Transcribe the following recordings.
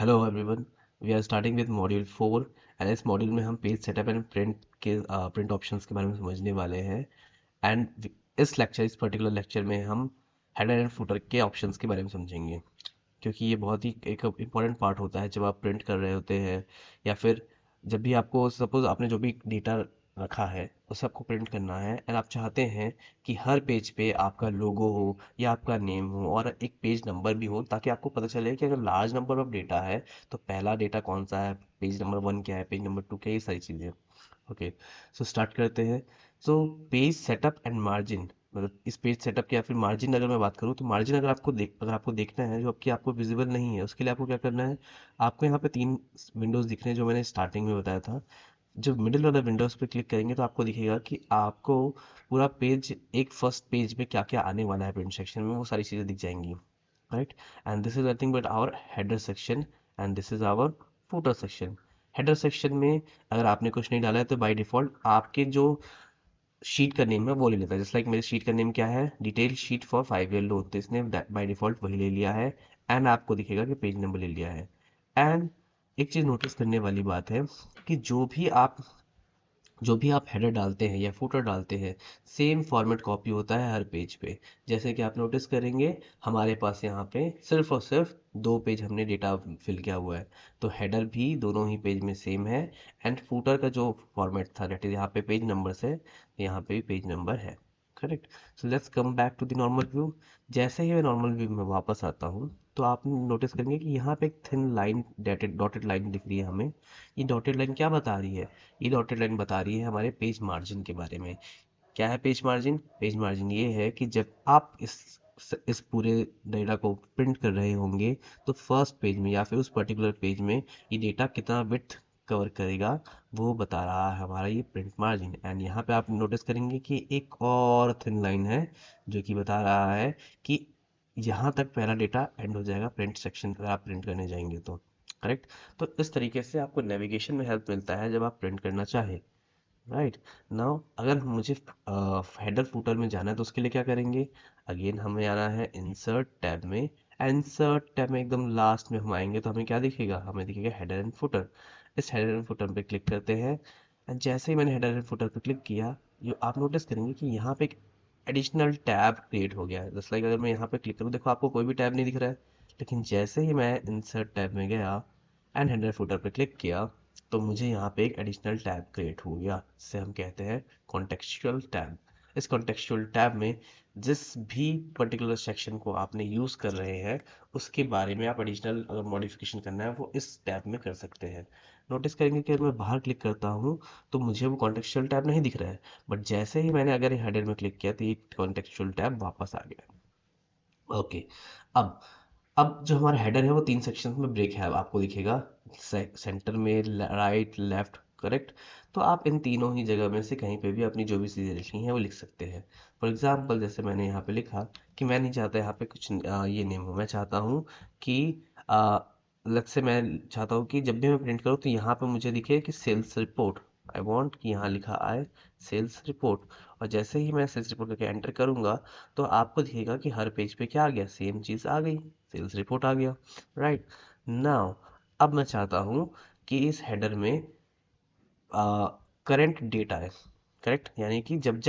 Hello everyone, we are starting with module 4 and इस module में हम page setup and print options के बारे में समझने वाले हैं। एंड इस पर्टिकुलर लेक्चर में हम हेडर एंड फुटर के ऑप्शंस के बारे में समझेंगे, क्योंकि ये बहुत ही एक इम्पॉर्टेंट पार्ट होता है जब आप प्रिंट कर रहे होते हैं, या फिर जब भी आपको सपोज आपने जो भी डेटा रखा है उसे आपको प्रिंट करना है एंड आप चाहते हैं कि हर पेज पे आपका लोगो हो या आपका नेम हो और एक पेज नंबर भी हो, ताकि आपको पता चले कि अगर लार्ज नंबर ऑफ डेटा है तो पहला डेटा कौन सा है, पेज नंबर 1 क्या है, पेज नंबर 2 क्या है, ये सारी चीज़ें। ओके, सो स्टार्ट करते हैं। So page setup and margin, मतलब इस पेज सेटअप की या फिर मार्जिन अगर मैं बात करूँ तो मार्जिन अगर आपको देखना है जो आपको विजिबल नहीं है, उसके लिए आपको क्या करना है। आपको यहाँ पे 3 विंडोज दिख रहे हैं जो मैंने स्टार्टिंग में बताया था। जब मिडिल वाला विंडोज पे क्लिक करेंगे तो आपको दिखेगा कि आपको पूरा पेज, एक फर्स्ट पेज में क्या क्या आने वाला है प्रिंट सेक्शन में, वो सारी चीज़ें दिख जाएंगी। Right, and this is nothing but our header section and this is our footer section. Header section में अगर आपने कुछ नहीं डाला है तो बाय डिफॉल्ट आपके जो शीट का नेम है वो ले लेता है। जस्ट लाइक मेरे शीट का नेम क्या है, detail sheet for 5 year loan, तो इसने बाय डिफॉल्ट वही ले लिया है। एंड आपको दिखेगा कि पेज नंबर ले लिया है। एंड एक चीज नोटिस करने वाली बात है कि जो भी आप हेडर डालते हैं या फुटर डालते हैं, सेम फॉर्मेट कॉपी होता है हर पेज पे। जैसे कि आप नोटिस करेंगे हमारे पास यहाँ पे सिर्फ और सिर्फ 2 पेज हमने डेटा फिल किया हुआ है, तो हेडर भी दोनों ही पेज में सेम है। एंड फुटर का जो फॉर्मेट था, डेट इज यहाँ पे पेज नंबर है, यहाँ पे भी पेज नंबर है। Correct. So let's come back to the normal view. जैसे ही मैं नॉर्मल व्यू में वापस आता हूँ तो आप नोटिस करेंगे कि यहाँ पे एक थिन लाइन, डॉटेड लाइन दिख रही है हमें। ये डॉटेड लाइन क्या बता रही है? ये डॉटेड लाइन बता रही है हमारे पेज मार्जिन के बारे में। क्या है पेज मार्जिन? पेज मार्जिन ये है कि जब आप इस पूरे डेटा को प्रिंट कर रहे होंगे तो फर्स्ट पेज में या फिर उस पर्टिकुलर पेज में ये डेटा कितना विड्थ कवर करेगा, वो बता रहा है हमारा ये प्रिंट मार्जिन। एंड यहाँ पे आप नोटिस करेंगे कि एक और थिन लाइन है जो कि बता रहा है कि यहाँ तक पहला डेटा एंड हो जाएगा प्रिंट सेक्शन, अगर आप प्रिंट करने जाएंगे तो। करेक्ट। तो इस तरीके से आपको नेविगेशन में हेल्प मिलता है जब आप प्रिंट करना चाहें। राइट। नाउ अगर मुझे हेडर फुटर में जाना है तो उसके लिए क्या करेंगे? अगेन हमें आना है इंसर्ट टैब में। इंसर्ट टैब में एकदम लास्ट में हम आएंगे तो हमें क्या दिखेगा? हमें दिखेगा हेडर एंड फुटर। इस हेडर एंड फुटर पे क्लिक करते हैं। एंड जैसे ही मैंने हेडर एंड फुटर पे क्लिक किया, ये आप नोटिस करेंगे कि यहाँ पे एक एडिशनल टैब क्रिएट हो गया है। जस्ट लाइक अगर मैं यहाँ पे क्लिक करूँ, देखो आपको कोई भी टैब नहीं दिख रहा है, लेकिन जैसे ही मैं इंसर्ट टैब में गया एंड हेडर फुटर पे क्लिक किया तो मुझे यहाँ पे एक एडिशनल टैब क्रिएट हो गया, जिसे हम कहते हैं कॉन्टेक्सचुअल टैब। इस कॉन्टेक्सचुअल टैब में जिस भी पर्टिकुलर सेक्शन को आपने यूज कर रहे हैं उसके बारे में आप एडिशनल अगर मॉडिफिकेशन करना है वो इस टैब में कर सकते हैं। नोटिस करेंगे कि अगर मैं बाहर क्लिक करता हूँ तो मुझे वो कॉन्टेक्सचुअल टैब नहीं दिख रहा है, बट जैसे ही मैंने अगर हेडर में क्लिक किया तो ये कॉन्टेक्सचुअल टैब वापस आ गया। ओके। अब अब जो हमारा हेडर है वो 3 सेक्शन में ब्रेक है, आपको दिखेगा सेंटर में, राइट, लेफ्ट, करेक्ट। तो आप इन तीनों ही जगह में से कहीं पे भी अपनी जो भी चीज़ें लिखनी है वो लिख सकते हैं। फॉर एग्जांपल जैसे मैंने यहाँ पे लिखा कि मैं नहीं चाहता यहाँ पे कुछ ये नेम हो, मैं चाहता हूँ कि लग से मैं चाहता हूँ कि जब भी मैं प्रिंट करूँ तो यहाँ पे मुझे दिखे कि सेल्स रिपोर्ट। आई वांट कि यहाँ लिखा आए सेल्स रिपोर्ट। और जैसे ही मैं सेल्स रिपोर्ट करके एंटर करूंगा तो आपको दिखेगा कि हर पेज पे क्या आ गया, सेम चीज़ आ गई, सेल्स रिपोर्ट आ गया। राइट। नाउ अब मैं चाहता हूँ कि इस हेडर में करंट डेट आए। करेक्ट, यानी कि जब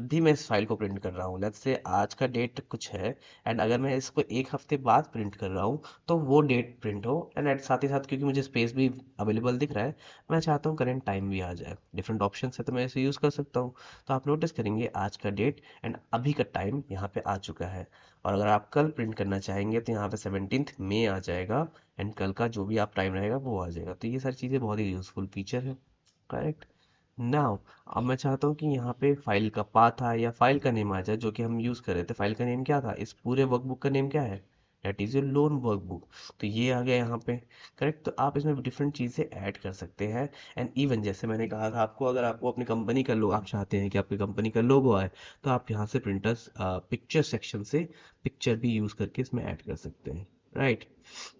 भी मैं इस फाइल को प्रिंट कर रहा हूँ, लेट्स से आज का डेट कुछ है एंड अगर मैं इसको एक हफ्ते बाद प्रिंट कर रहा हूँ तो वो डेट प्रिंट हो। एंड साथ ही साथ क्योंकि मुझे स्पेस भी अवेलेबल दिख रहा है, मैं चाहता हूँ करंट टाइम भी आ जाए। डिफरेंट ऑप्शन है तो मैं इसे यूज़ कर सकता हूँ। तो आप नोटिस करेंगे आज का डेट एंड अभी का टाइम यहाँ पे आ चुका है। और अगर आप कल प्रिंट करना चाहेंगे तो यहाँ पे 17 मई आ जाएगा एंड कल का जो भी आप टाइम रहेगा वो आ जाएगा। तो ये सारी चीज़ें बहुत ही यूज़फुल फीचर है। करेक्ट। नाउ अब मैं चाहता हूँ कि यहाँ पे फाइल का पाथ है या फाइल का नेम आ जाए जो कि हम यूज़ कर रहे थे। फाइल का नेम क्या था? इस पूरे वर्कबुक का नेम क्या है? That is a loan workbook. तो ये आ गया यहाँ पे। करेक्ट। तो आप इसमें डिफरेंट चीज़ें ऐड कर सकते हैं। एंड इवन जैसे मैंने कहा था आपको, अगर आपको अपनी कंपनी का लोगो, आप चाहते हैं कि आपकी कंपनी का लोगो आए, तो आप यहाँ से प्रिंटर्स पिक्चर सेक्शन से पिक्चर भी यूज़ करके इसमें ऐड कर सकते हैं। राइट।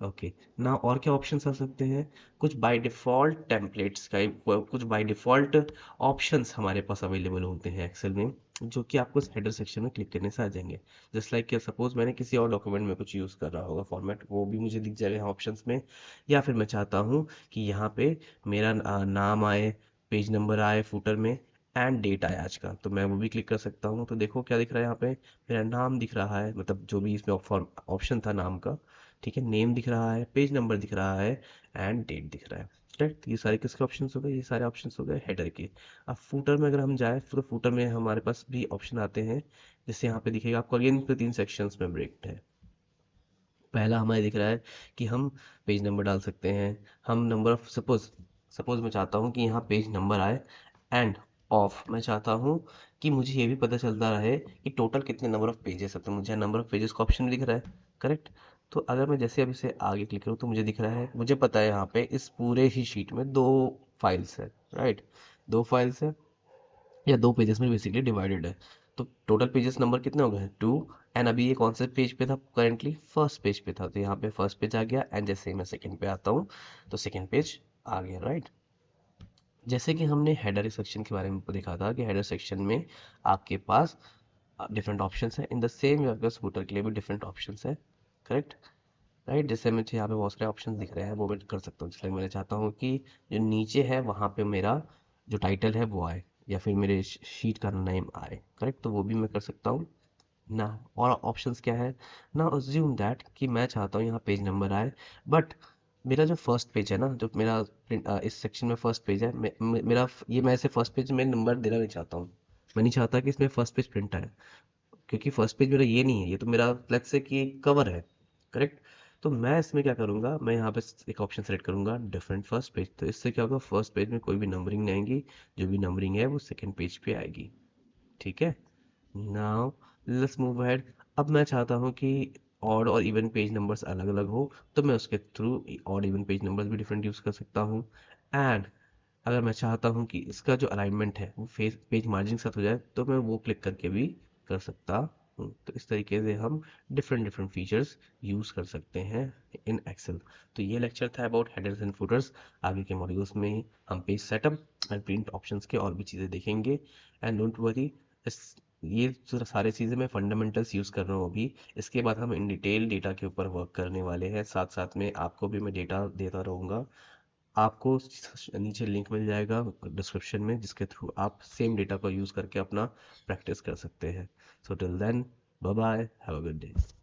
ओके। ना और क्या ऑप्शंस आ सकते हैं? कुछ बाय डिफ़ॉल्ट टेम्पलेट्स का कुछ बाय डिफ़ॉल्ट ऑप्शंस हमारे पास अवेलेबल होते हैं एक्सेल में, जो कि आपको इस हेडर सेक्शन में क्लिक करने से आ जाएंगे। जस्ट लाइक कि सपोज मैंने किसी और डॉक्यूमेंट में कुछ यूज़ कर रहा होगा फॉर्मेट, वो भी मुझे दिख जाएगा यहाँ ऑप्शंस में। या फिर मैं चाहता हूँ कि यहाँ पे मेरा नाम आए, पेज नंबर आए फुटर में, एंड डेट आए आज का, तो मैं वो भी क्लिक कर सकता हूँ। तो देखो क्या दिख रहा है यहाँ पे, मेरा नाम दिख रहा है, मतलब जो भी इसमें ऑप्शन था नाम का, ठीक है, नेम दिख रहा है, पेज नंबर दिख रहा है, एंड डेट दिख रहा है। करेक्ट। ये सारे किसके ऑप्शंस हो गए? ये सारे ऑप्शंस हो गए हेडर के। अब फूटर में अगर हम जाए तो फूटर में हमारे पास भी ऑप्शन आते हैं, जैसे यहाँ पे दिखेगा आपको अगेन पे 3 सेक्शंस में ब्रेक है। पहला हमारे दिख रहा है कि हम पेज नंबर डाल सकते हैं। हम नंबर ऑफ सपोज सपोज मैं चाहता हूँ कि यहाँ पेज नंबर आए, एंड ऑफ मैं चाहता हूँ कि मुझे ये भी पता चलता रहे कि टोटल कितने नंबर ऑफ पेजेस है, तो मुझे नंबर ऑफ पेजेस का ऑप्शन दिख रहा है। करेक्ट। तो अगर मैं जैसे अब इसे आगे क्लिक करूँ तो मुझे दिख रहा है, मुझे पता है यहाँ पे इस पूरे ही शीट में 2 फाइल्स है। राइट। 2 फाइल्स है, या 2 पेजेस में बेसिकली डिवाइडेड है। तो टोटल पेजेस नंबर कितने हो गए? 2। एंड अभी ये कौन से पेज पे था? करेंटली फर्स्ट पेज पे था, तो यहाँ पे फर्स्ट पेज आ गया, एंड जैसे ही मैं सेकंड पे आता हूँ तो सेकंड पेज आ गया। राइट। जैसे कि हमने हेडर सेक्शन के बारे में देखा था कि हेडर सेक्शन में आपके पास डिफरेंट ऑप्शंस हैं, इन द सेम वे आपके पास फुटर के लिए भी डिफरेंट ऑप्शंस है। करेक्ट। राइट। जैसे मुझे यहाँ पे बहुत सारे ऑप्शंस दिख रहे हैं, वो मैं कर सकता हूँ। जैसे मैं चाहता हूँ कि जो नीचे है वहाँ पे मेरा जो टाइटल है वो आए, या फिर मेरे शीट का नेम आए। करेक्ट। तो वो भी मैं कर सकता हूँ ना। और ऑप्शंस क्या है? ना अज्यूम दैट कि मैं चाहता हूँ यहाँ पेज नंबर आए, बट मेरा जो फर्स्ट पेज है ना, जो मेरा इस सेक्शन में फर्स्ट पेज है, मेरा ये मैं इसे फर्स्ट पेज में नंबर देना नहीं चाहता हूँ। मैं नहीं चाहता कि इसमें फर्स्ट पेज प्रिंट आए, क्योंकि फर्स्ट पेज मेरा ये नहीं है, ये तो मेरा लेट्स से कि कवर है। करेक्ट। तो मैं इसमें क्या करूंगा, मैं यहाँ पे एक ऑप्शन सेलेक्ट करूंगा डिफरेंट फर्स्ट पेज, तो इससे क्या होगा, फर्स्ट पेज में कोई भी नंबरिंग नहीं आएगी, जो भी नंबरिंग है वो सेकंड पेज पे आएगी। ठीक है। Now let's move ahead. अब मैं चाहता हूँ कि ऑड और इवन पेज नंबर्स अलग अलग हो, तो मैं उसके through odd even page numbers भी डिफरेंट यूज कर सकता हूँ। एंड अगर मैं चाहता हूँ कि इसका जो अलाइनमेंट है वो पेज मार्जिन के साथ हो जाए, तो मैं वो क्लिक करके भी कर सकता हूँ। तो इस तरीके से हम डिफरेंट डिफरेंट फीचर्स यूज कर सकते हैं इन एक्सेल। तो ये लेक्चर था अबाउट हेडर्स एंड फुटर्स। आगे के मॉड्यूल्स में हम page setup and print options के और भी चीज़ें देखेंगे। एंड डोंट वरी, इस ये सारी चीज़ें मैं फंडामेंटल्स यूज़ कर रहा हूँ अभी। इसके बाद हम इन डिटेल डेटा के ऊपर वर्क करने वाले हैं, साथ साथ में आपको भी मैं डेटा देता रहूँगा। आपको नीचे लिंक मिल जाएगा डिस्क्रिप्शन में, जिसके थ्रू आप सेम डेटा को यूज़ करके अपना प्रैक्टिस कर सकते हैं। So till then, bye bye, have a good day.